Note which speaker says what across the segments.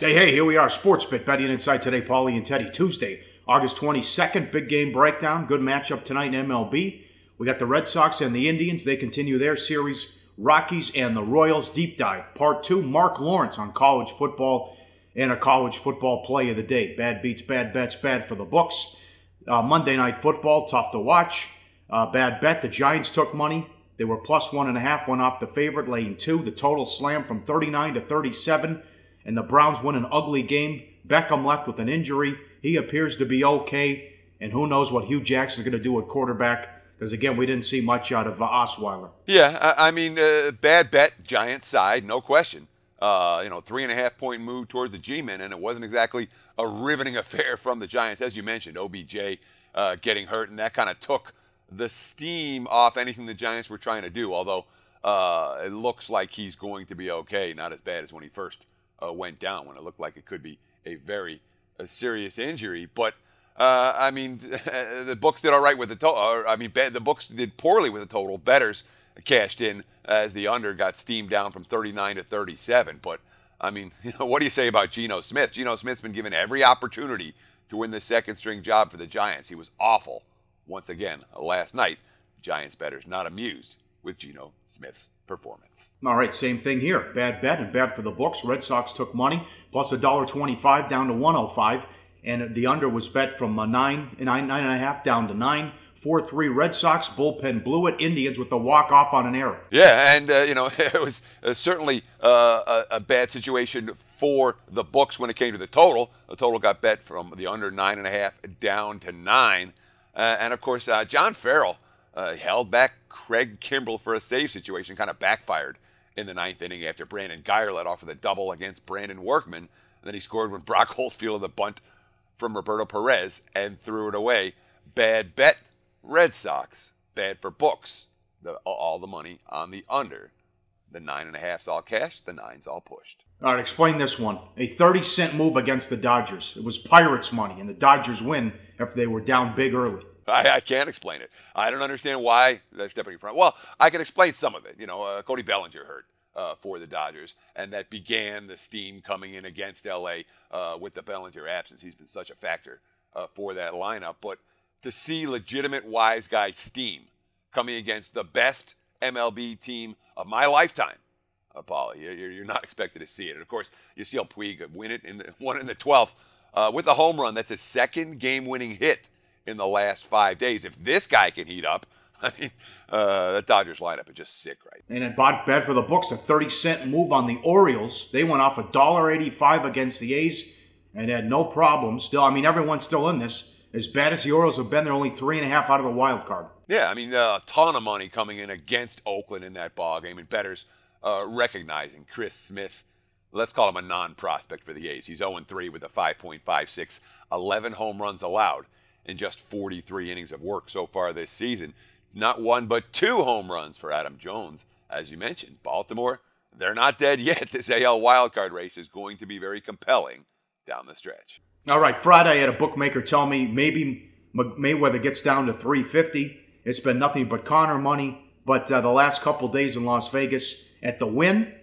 Speaker 1: Hey, here we are. Sports Bit, betting inside today, Pauly and Teddy. Tuesday, August 22nd, big game breakdown. Good matchup tonight in MLB. We got the Red Sox and the Indians. They continue their series. Rockies and the Royals deep dive. Part 2, Marc Lawrence on college football and a college football play of the day. Bad beats, bad bets, bad for the books. Monday Night Football, tough to watch. Bad bet, the Giants took money. They were plus 1.5, went off the favorite, laying 2. The total slammed from 39 to 37. And the Browns win an ugly game. Beckham left with an injury. He appears to be okay. And who knows what Hugh Jackson's going to do at quarterback. Because, again, we didn't see much out of Osweiler.
Speaker 2: Yeah, I mean, bad bet, Giants side, no question. 3.5-point move towards the G-men, and it wasn't exactly a riveting affair from the Giants. As you mentioned, OBJ getting hurt, and that kind of took the steam off anything the Giants were trying to do, although it looks like he's going to be okay, not as bad as when he first went down, when it looked like it could be a very serious injury. But, the books did all right with the total. The books did poorly with the total. Bettors cashed in as the under got steamed down from 39 to 37. But, what do you say about Geno Smith? Geno Smith's been given every opportunity to win the second-string job for the Giants. He was awful once again last night. Giants bettors not amused with Geno Smith's performance.
Speaker 1: All right, same thing here. Bad bet and bad for the books. Red Sox took money, plus $1.25 down to 105. And the under was bet from 9.5 down to 9. 4-3 Red Sox, bullpen blew it. Indians with the walk-off on an error.
Speaker 2: Yeah, and, it was certainly a bad situation for the books when it came to the total. The total got bet from the under 9.5 down to 9. And, of course, John Farrell held back Craig Kimbrell for a save situation, kind of backfired in the ninth inning after Brandon Guyer led off with a double against Brandon Workman. And then he scored when Brock Holt fielded the bunt from Roberto Perez and threw it away. Bad bet, Red Sox. Bad for books. All the money on the under. The 9.5's all cash, the 9's all pushed.
Speaker 1: All right, explain this one. A 30-cent move against the Dodgers. It was Pirates money, and the Dodgers win after they were down big early.
Speaker 2: I can't explain it. I don't understand why they're stepping in front. Well, I can explain some of it. Cody Bellinger hurt for the Dodgers, and that began the steam coming in against L.A. With the Bellinger absence. He's been such a factor for that lineup. But to see legitimate wise guy steam coming against the best MLB team of my lifetime, Pauly, you're not expected to see it. And, of course, Yasiel Puig win it won in the 12th with a home run. That's his second game-winning hit in the last 5 days. If this guy can heat up, the Dodgers lineup is just sick, right?
Speaker 1: And it bad for the books, a 30-cent move on the Orioles. They went off $1.85 against the A's and had no problem. Still, everyone's still in this. As bad as the Orioles have been, they're only 3.5 out of the wild card.
Speaker 2: Yeah, a ton of money coming in against Oakland in that ball game, and bettors recognizing Chris Smith. Let's call him a non-prospect for the A's. He's 0-3 with a 5.56, 11 home runs allowed in just 43 innings of work so far this season. Not one, but 2 home runs for Adam Jones. As you mentioned, Baltimore, they're not dead yet. This AL wildcard race is going to be very compelling down the stretch.
Speaker 1: All right, Friday I had a bookmaker tell me maybe Mayweather gets down to 350. It's been nothing but Conor money. But the last couple days in Las Vegas at the Wynn,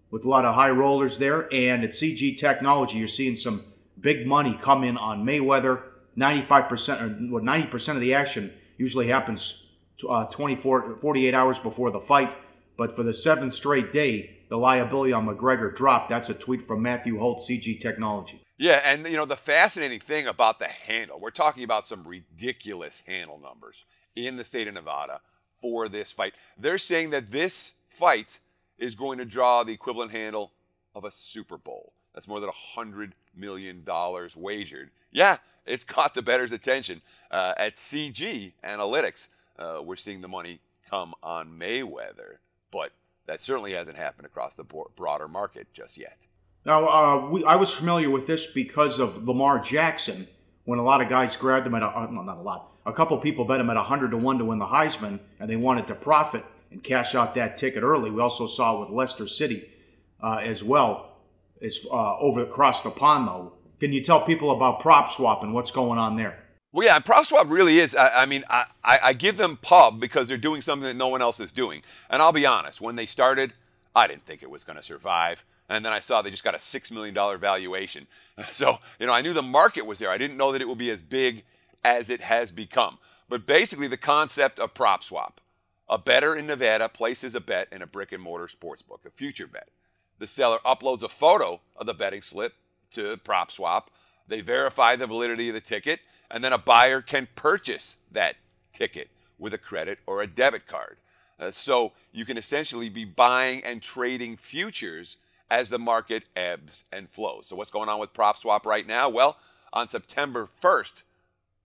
Speaker 1: with a lot of high rollers there, and at CG Technology, you're seeing some big money come in on Mayweather. 90% of the action usually happens 48 hours before the fight. But for the 7th straight day, the liability on McGregor dropped. That's a tweet from Matthew Holt, CG Technology.
Speaker 2: Yeah, and the fascinating thing about the handle, we're talking about some ridiculous handle numbers in the state of Nevada for this fight. They're saying that this fight is going to draw the equivalent handle of a Super Bowl. That's more than $100 million wagered. Yeah, it's caught the bettor's attention. At CG Analytics, we're seeing the money come on Mayweather, but that certainly hasn't happened across the broader market just yet.
Speaker 1: Now, I was familiar with this because of Lamar Jackson, when a lot of guys grabbed him at, not a lot, a couple people bet him at 100-1 to win the Heisman, and they wanted to profit and cash out that ticket early. We also saw it with Leicester City as well. It's over across the pond, though. Can you tell people about prop swap and what's going on there?
Speaker 2: Well, yeah, prop swap really is. I give them pub because they're doing something that no one else is doing. And I'll be honest, when they started, I didn't think it was going to survive. And then I saw they just got a $6 million valuation. So, I knew the market was there. I didn't know that it would be as big as it has become. But basically the concept of prop swap. A bettor in Nevada places a bet in a brick-and-mortar sportsbook, a future bet. The seller uploads a photo of the betting slip to prop swap. They verify the validity of the ticket, and then a buyer can purchase that ticket with a credit or a debit card. So you can essentially be buying and trading futures as the market ebbs and flows. So what's going on with prop swap right now? Well, on September 1st,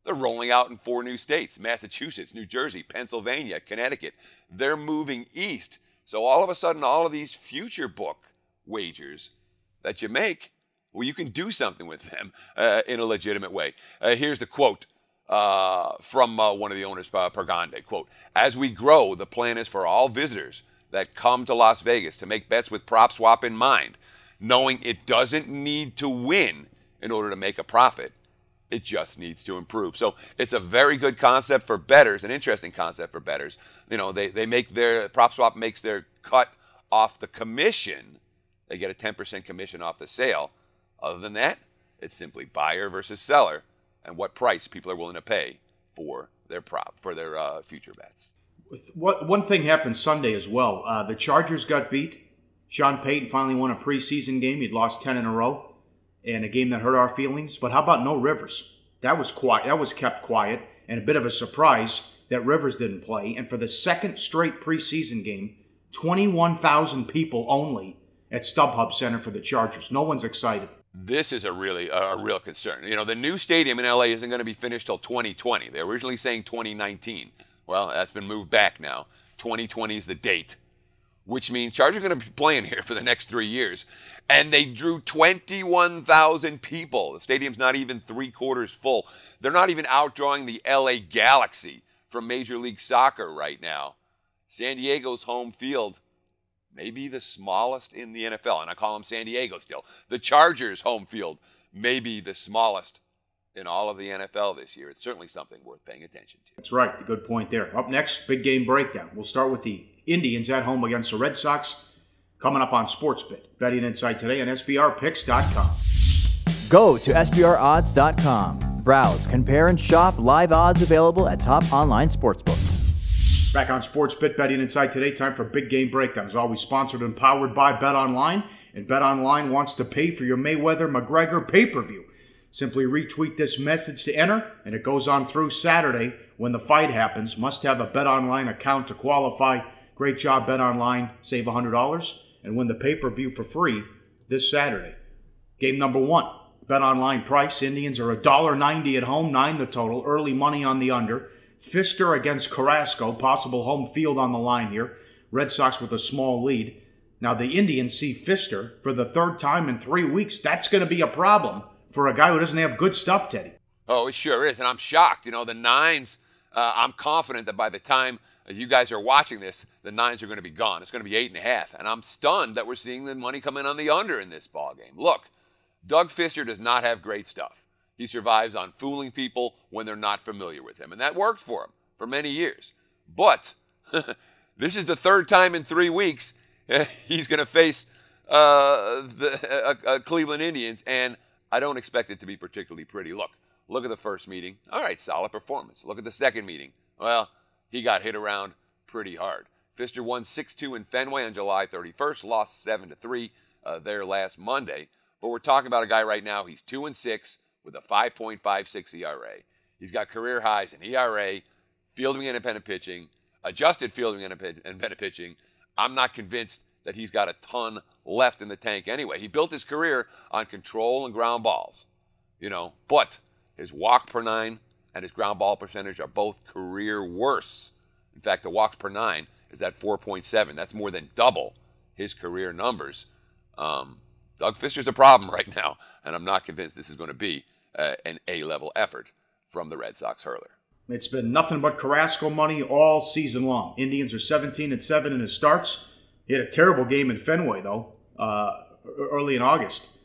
Speaker 2: they're rolling out in 4 new states: Massachusetts, New Jersey, Pennsylvania, Connecticut. They're moving east. So all of a sudden, all of these future book wagers that you make, well, you can do something with them in a legitimate way. Here's the quote from one of the owners, Pergande. Quote, "As we grow, the plan is for all visitors that come to Las Vegas to make bets with prop swap in mind, knowing it doesn't need to win in order to make a profit. It just needs to improve." So it's a very good concept for bettors, an interesting concept for bettors. They make their, prop swap makes their cut off the commission. They get a 10% commission off the sale. Other than that, it's simply buyer versus seller and what price people are willing to pay for their future bets.
Speaker 1: One thing happened Sunday as well. The Chargers got beat. Sean Payton finally won a preseason game. He'd lost 10 in a row, and a game that hurt our feelings. But how about no Rivers? That was quiet. That was kept quiet, and a bit of a surprise that Rivers didn't play. And for the second straight preseason game, 21,000 people only at StubHub Center for the Chargers. No one's excited.
Speaker 2: This is a real concern. The new stadium in LA isn't going to be finished till 2020. They were originally saying 2019. Well, that's been moved back now. 2020 is the date, which means Chargers are going to be playing here for the next 3 years. And they drew 21,000 people. The stadium's not even 3/4 full. They're not even outdrawing the LA Galaxy from Major League Soccer right now. San Diego's home field may be the smallest in the NFL, and I call them San Diego still. The Chargers' home field may be the smallest in all of the NFL this year. It's certainly something worth paying attention to.
Speaker 1: That's right. Good point there. Up next, big game breakdown. We'll start with the Indians at home against the Red Sox, coming up on SportsBit. Betting Insight today on SBRpicks.com.
Speaker 3: Go to SBRodds.com. Browse, compare, and shop live odds available at top online sportsbooks.
Speaker 1: Back on SportsBit, Betting Insight today. Time for big game breakdown. As always, sponsored and powered by BetOnline. And BetOnline wants to pay for your Mayweather-McGregor pay-per-view. Simply retweet this message to enter, and it goes on through Saturday when the fight happens. Must have a BetOnline account to qualify. Great job, BetOnline. Save $100 and win the pay-per-view for free this Saturday. Game number 1. BetOnline price. Indians are $1.90 at home, 9 the total. Early money on the under. Pfister against Carrasco. Possible home field on the line here. Red Sox with a small lead. Now the Indians see Pfister for the 3rd time in 3 weeks. That's going to be a problem for a guy who doesn't have good stuff, Teddy.
Speaker 2: Oh, it sure is, and I'm shocked. The nines, I'm confident that by the time you guys are watching this, the nines are going to be gone. It's going to be 8.5, and I'm stunned that we're seeing the money come in on the under in this ballgame. Look, Doug Pfister does not have great stuff. He survives on fooling people when they're not familiar with him, and that worked for him for many years. But this is the 3rd time in 3 weeks he's going to face the Cleveland Indians, and I don't expect it to be particularly pretty. Look at the first meeting. All right, solid performance. Look at the second meeting. Well, he got hit around pretty hard. Pfister won 6-2 in Fenway on July 31st, lost 7-3 there last Monday. But we're talking about a guy right now, he's 2-6 with a 5.56 ERA. He's got career highs in ERA, fielding independent pitching, adjusted fielding independent pitching. I'm not convinced that he's got a ton left in the tank anyway. He built his career on control and ground balls, but his walk per 9 and his ground ball percentage are both career worse. In fact, the walks per 9 is at 4.7. That's more than double his career numbers. Doug Pfister's a problem right now, and I'm not convinced this is going to be an A-level effort from the Red Sox hurler.
Speaker 1: It's been nothing but Carrasco money all season long. Indians are 17-7 in his starts. He had a terrible game in Fenway, though, early in August.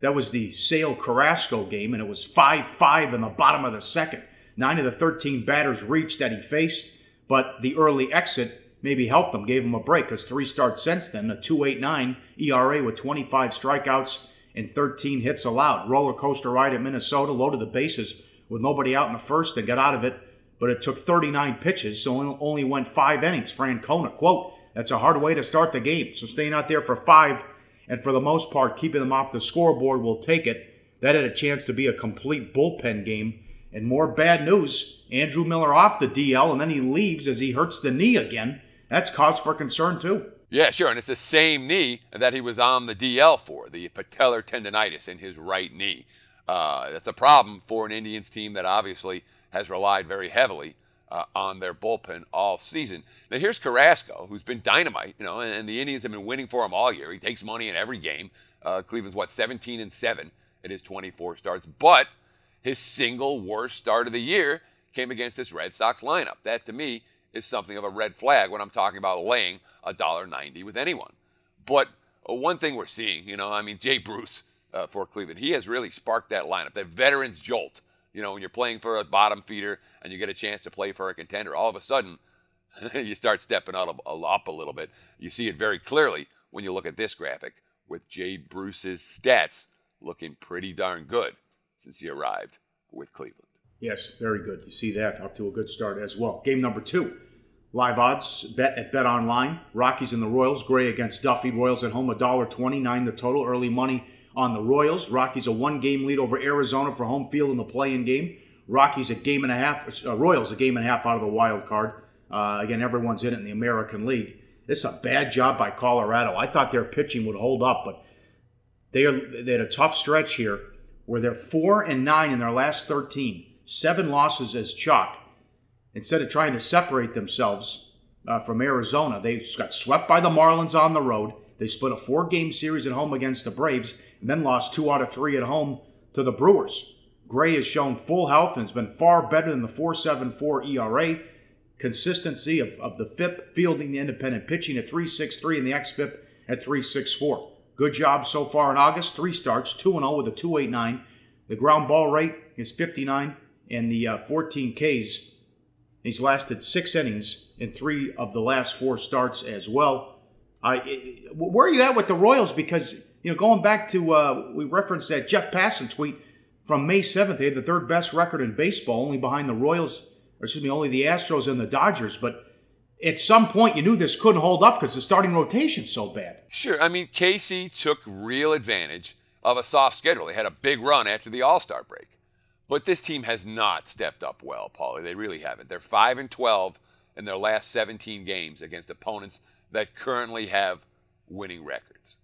Speaker 1: That was the Sale Carrasco game, and it was 5-5 in the bottom of the second. 9 of the 13 batters reached that he faced, but the early exit maybe helped them, gave them a break, because 3 starts since then, a 2.89 ERA with 25 strikeouts and 13 hits allowed. Roller coaster ride at Minnesota, loaded the bases with nobody out in the first and got out of it, but it took 39 pitches, so only went 5 innings. Francona, quote, "That's a hard way to start the game, so staying out there for 5 and for the most part keeping them off the scoreboard will take it." That had a chance to be a complete bullpen game. And more bad news, Andrew Miller off the DL, and then he leaves as he hurts the knee again. That's cause for concern, too.
Speaker 2: Yeah, sure, and it's the same knee that he was on the DL for, the patellar tendonitis in his right knee. That's a problem for an Indians team that obviously has relied very heavily on their bullpen all season. Now, here's Carrasco, who's been dynamite, and the Indians have been winning for him all year. He takes money in every game. Cleveland's, 17-7 in his 24 starts, but his single worst start of the year came against this Red Sox lineup. That, to me, is something of a red flag when I'm talking about laying $1.90 with anyone. But one thing we're seeing, Jay Bruce for Cleveland, he has really sparked that lineup, that veteran's jolt. When you're playing for a bottom feeder and you get a chance to play for a contender, all of a sudden, you start stepping up a little bit. You see it very clearly when you look at this graphic with Jay Bruce's stats looking pretty darn good since he arrived with Cleveland.
Speaker 1: Yes, very good. You see that, up to a good start as well. Game number 2. Live odds, bet at Bet Online. Rockies and the Royals. Gray against Duffy. Royals at home, $1.29 the total. Early money on the Royals. Rockies a 1-game lead over Arizona for home field in the play-in game. Rockies a game and a half. Royals a game and a half out of the wild card. Again, everyone's in it in the American League. This is a bad job by Colorado. I thought their pitching would hold up, but they had a tough stretch here where they're 4-9 in their last 13. 7 losses as chalk. Instead of trying to separate themselves from Arizona, they got swept by the Marlins on the road. They split a 4-game series at home against the Braves and then lost 2 out of 3 at home to the Brewers. Gray has shown full health and has been far better than the 4.74 ERA. Consistency of the FIP, fielding the independent pitching at 3.63 and the XFIP at 3.64. Good job so far in August. 3 starts, 2-0 with a 2.89. The ground ball rate is 59, and the 14 Ks. He's lasted 6 innings in 3 of the last 4 starts as well. Where are you at with the Royals? Because, going back to, we referenced that Jeff Passan tweet from May 7th. They had the 3rd best record in baseball, only behind the Royals, only the Astros and the Dodgers. But at some point, you knew this couldn't hold up because the starting rotation's so bad.
Speaker 2: Sure. KC took real advantage of a soft schedule. They had a big run after the All-Star break. But this team has not stepped up well, Pauly. They really haven't. They're 5-12 in their last 17 games against opponents that currently have winning records.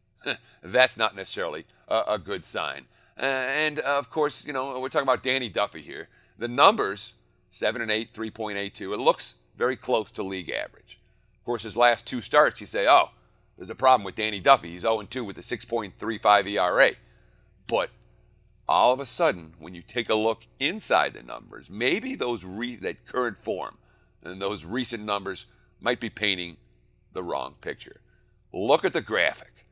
Speaker 2: That's not necessarily a good sign. And, of course, we're talking about Danny Duffy here. The numbers, 7-8, 3.82, it looks very close to league average. Of course, his last 2 starts, you say, oh, there's a problem with Danny Duffy. He's 0-2 with a 6.35 ERA. But all of a sudden, when you take a look inside the numbers, maybe that current form and those recent numbers might be painting the wrong picture. Look at the graphic.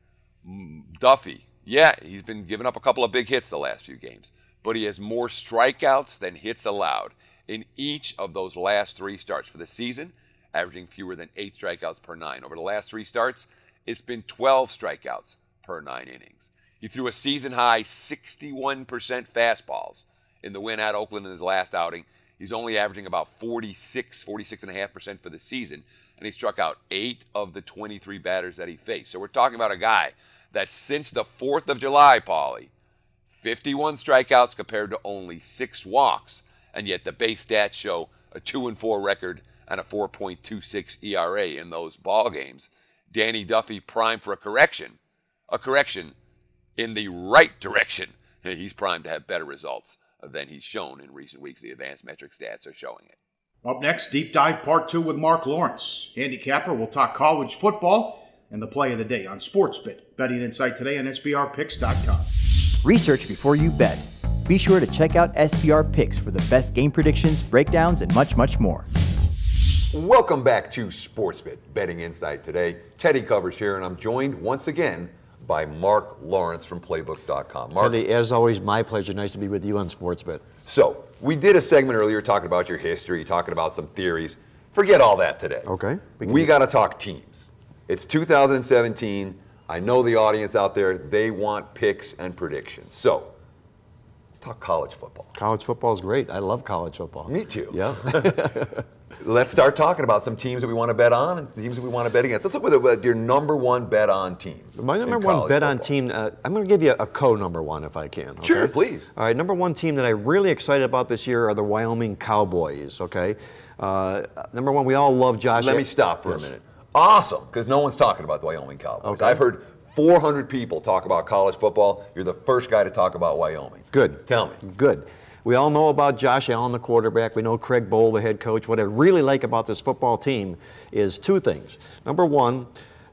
Speaker 2: Duffy, yeah, he's been giving up a couple of big hits the last few games, but he has more strikeouts than hits allowed in each of those last 3 starts for the season, averaging fewer than 8 strikeouts per 9. Over the last 3 starts, it's been 12 strikeouts per 9 innings. He threw a season-high 61% fastballs in the win at Oakland in his last outing. He's only averaging about 46.5% for the season, and he struck out 8 of the 23 batters that he faced. So we're talking about a guy that since the 4th of July, Pauly, 51 strikeouts compared to only 6 walks, and yet the base stats show a 2-4 record and a 4.26 ERA in those ball games. Danny Duffy primed for a correction in the right direction. He's primed to have better results than he's shown in recent weeks. The advanced metric stats are showing it.
Speaker 1: Up next, Deep Dive Part 2 with Marc Lawrence. Handicapper will talk college football and the play of the day on SportsBit. Betting Insight today on SBRPicks.com.
Speaker 3: Research before you bet. Be sure to check out SBR Picks for the best game predictions, breakdowns, and much, much more.
Speaker 4: Welcome back to SportsBit, Betting Insight today. Teddy covers here, and I'm joined once again by Marc Lawrence from Playbook.com. Marc,
Speaker 5: Teddy, as always, my pleasure. Nice to be with you on SportsBit.
Speaker 4: So, we did a segment earlier talking about your history, talking about some theories. Forget all that today.
Speaker 5: Okay.
Speaker 4: We got to talk teams. It's 2017. I know the audience out there, they want picks and predictions. So, let's talk college football.
Speaker 5: College football is great. I love college football.
Speaker 4: Me too.
Speaker 5: Yeah.
Speaker 4: Let's start talking about some teams that we want to bet on and teams that we want to bet against. Let's look with your number one bet on team.
Speaker 5: My number one bet on team, I'm going to give you a co-number one if I can. Okay?
Speaker 4: Sure, please.
Speaker 5: All right, number one team that I'm really excited about this year are the Wyoming Cowboys, okay? Number one, we all love Josh.
Speaker 4: Let me stop for a minute. Awesome, because no one's talking about the Wyoming Cowboys.
Speaker 5: Okay.
Speaker 4: I've heard 400 people talk about college football. You're the first guy to talk about Wyoming.
Speaker 5: Good.
Speaker 4: Tell me.
Speaker 5: Good. We all know about Josh Allen, the quarterback. We know Craig Bowl, the head coach. What I really like about this football team is two things. Number one,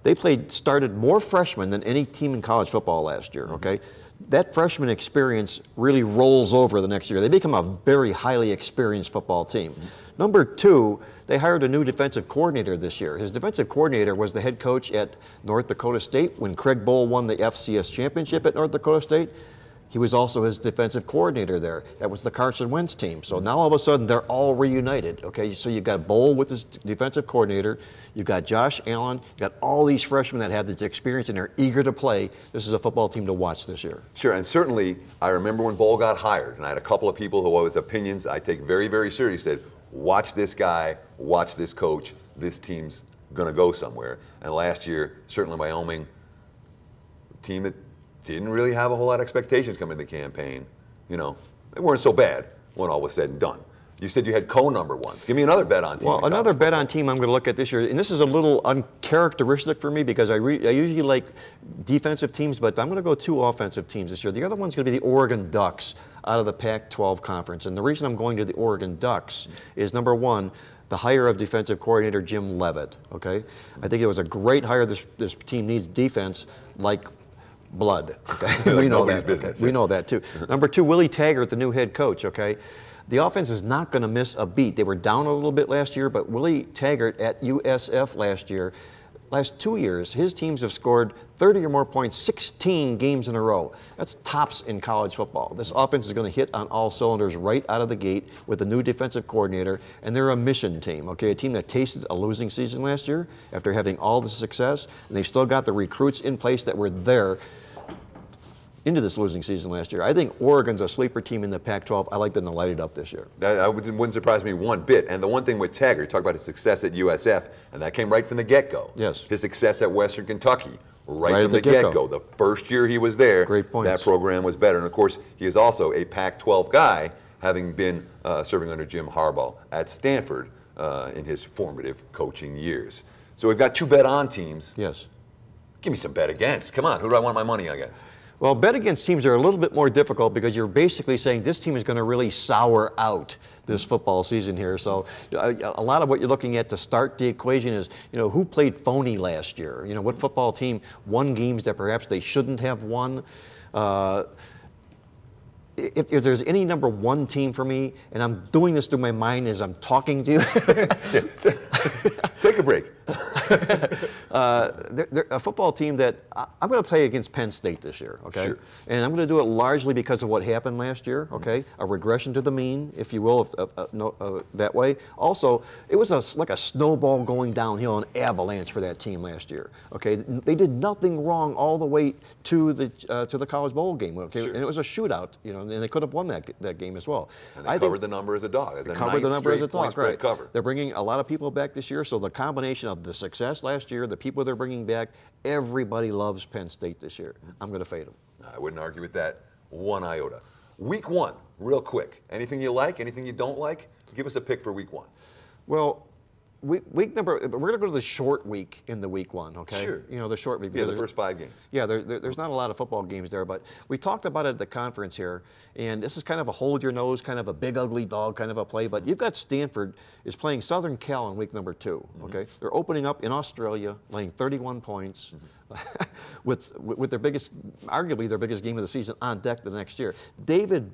Speaker 5: they started more freshmen than any team in college football last year, okay? That freshman experience really rolls over the next year. They become a very highly experienced football team. Number two, they hired a new defensive coordinator this year. His defensive coordinator was the head coach at North Dakota State when Craig Bowl won the FCS championship at North Dakota State. He was also his defensive coordinator there. That was the Carson Wentz team. So now all of a sudden they're all reunited. Okay, so you've got Bowl with his defensive coordinator. You've got Josh Allen. You've got all these freshmen that have this experience and they're eager to play. This is a football team to watch this year.
Speaker 4: Sure, and certainly I remember when Bowl got hired, and I had a couple of people who always opinions I take very, very seriously said, watch this guy, watch this coach. This team's going to go somewhere. And last year, certainly Wyoming, team that didn't really have a whole lot of expectations coming into the campaign. You know, they weren't so bad when all was said and done. You said you had co-number ones. Give me another bet on team.
Speaker 5: Well, another bet on team I'm going to look at this year, and this is a little uncharacteristic for me because I usually like defensive teams, but I'm going to go two offensive teams this year. The other one's going to be the Oregon Ducks out of the Pac-12 conference. And the reason I'm going to the Oregon Ducks is, number one, the hire of defensive coordinator Jim Leavitt, okay? I think it was a great hire. This team needs defense like blood, okay? We know that. Okay? We know that too. Number two, Willie Taggart, the new head coach, okay? The offense is not going to miss a beat. They were down a little bit last year, but Willie Taggart at USF last 2 years, his teams have scored 30 or more points 16 games in a row. That's tops in college football. This offense is going to hit on all cylinders right out of the gate with a new defensive coordinator, and they're a mission team, okay? A team that tasted a losing season last year after having all the success, and they've still got the recruits in place that were there into this losing season last year. I think Oregon's a sleeper team in the Pac-12. I like them to light it up this year.
Speaker 4: That wouldn't surprise me one bit. And the one thing with Taggart, talk about his success at USF, and that came right from the get-go.
Speaker 5: Yes.
Speaker 4: His success at Western Kentucky, right from the get-go. The first year he was there,
Speaker 5: great points.
Speaker 4: That program was better. And of course, he is also a Pac-12 guy, having been serving under Jim Harbaugh at Stanford in his formative coaching years. So we've got two bet-on teams.
Speaker 5: Yes.
Speaker 4: Give me some bet against. Come on, who do I want my money against?
Speaker 5: Well, bet against teams are a little bit more difficult because you're basically saying this team is going to really sour out this football season here. So a lot of what you're looking at to start the equation is, you know, who played phony last year? You know, what football team won games that perhaps they shouldn't have won? If there's any number one team for me, and I'm doing this through my mind as I'm talking to you.
Speaker 4: Take a break.
Speaker 5: They're a football team that I'm going to play against Penn State this year, okay?
Speaker 4: Sure.
Speaker 5: And I'm going to do it largely because of what happened last year, okay? A regression to the mean, if you will, that way. Also, it was like a snowball going downhill, an avalanche for that team last year, okay? They did nothing wrong all the way to the College Bowl game, okay?
Speaker 4: Sure.
Speaker 5: And it was a shootout, you know, and they could have won that game as well.
Speaker 4: And they covered the number as a dog.
Speaker 5: They covered the number as a dog, right?
Speaker 4: Cover.
Speaker 5: They're bringing a lot of people back this year, so the combination of the success last year, the people they're bringing back, everybody loves Penn State this year. I'm going to fade them.
Speaker 4: I wouldn't argue with that one iota. Week one, real quick. Anything you like, anything you don't like? Give us a pick for week one.
Speaker 5: Well, we're going to go to the short week in the week one, okay?
Speaker 4: Sure.
Speaker 5: You know, the short week.
Speaker 4: Yeah, the first 5 games.
Speaker 5: Yeah, there's not a lot of football games there, but we talked about it at the conference here, and this is kind of a hold your nose, kind of a big ugly dog kind of a play, but you've got Stanford is playing Southern Cal in week number 2, okay? They're opening up in Australia, laying 31 points, with their biggest, arguably their biggest game of the season on deck the next year. David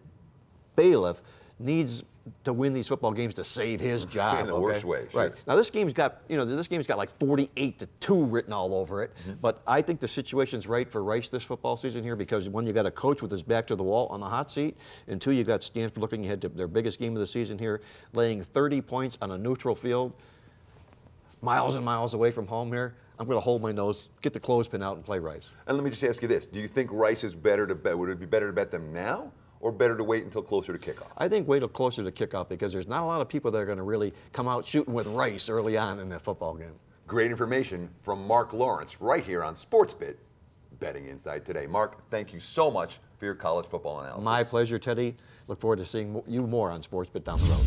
Speaker 5: Bailiff needs to win these football games to save his job.
Speaker 4: In the worst way, sure.
Speaker 5: Right. Now this game's got, like 48-2 written all over it, but I think the situation's right for Rice this football season here because one, you got a coach with his back to the wall on the hot seat, and two, you got Stanford looking ahead to their biggest game of the season here, laying 30 points on a neutral field. miles and miles away from home here, I'm going to hold my nose, get the clothespin out, and play Rice.
Speaker 4: And let me just ask you this. Do you think Rice is better to bet? Would it be better to bet them now or better to wait until closer to kickoff?
Speaker 5: I think wait till closer to kickoff because there's not a lot of people that are going to really come out shooting with Rice early on in that football game.
Speaker 4: Great information from Marc Lawrence right here on SportsBit Betting Inside today. Marc, thank you so much for your college football analysis.
Speaker 5: My pleasure, Teddy. Look forward to seeing you more on SportsBit down the road.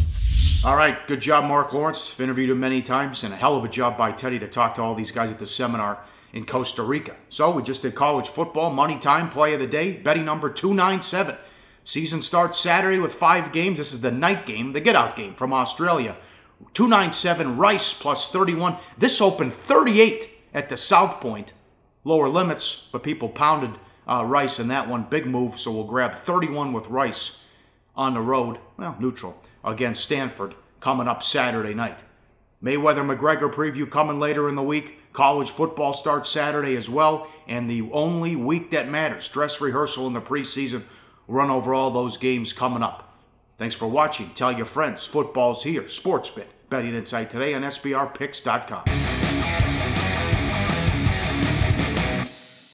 Speaker 1: All right, good job, Marc Lawrence. I've interviewed him many times, and a hell of a job by Teddy to talk to all these guys at the seminar in Costa Rica. So we just did college football, money time, play of the day, betting number 297. Season starts Saturday with 5 games. This is the night game, the get-out game from Australia. 297 Rice plus 31. This opened 38 at the South Point. Lower limits, but people pounded Rice in that one. Big move, so we'll grab 31 with Rice on the road. Well, neutral against Stanford coming up Saturday night. Mayweather-McGregor preview coming later in the week. College football starts Saturday as well. And the only week that matters, dress rehearsal in the preseason. We'll run over all those games coming up. Thanks for watching. Tell your friends. Football's here. SportsBit. Betting Insight today on SBRPicks.com.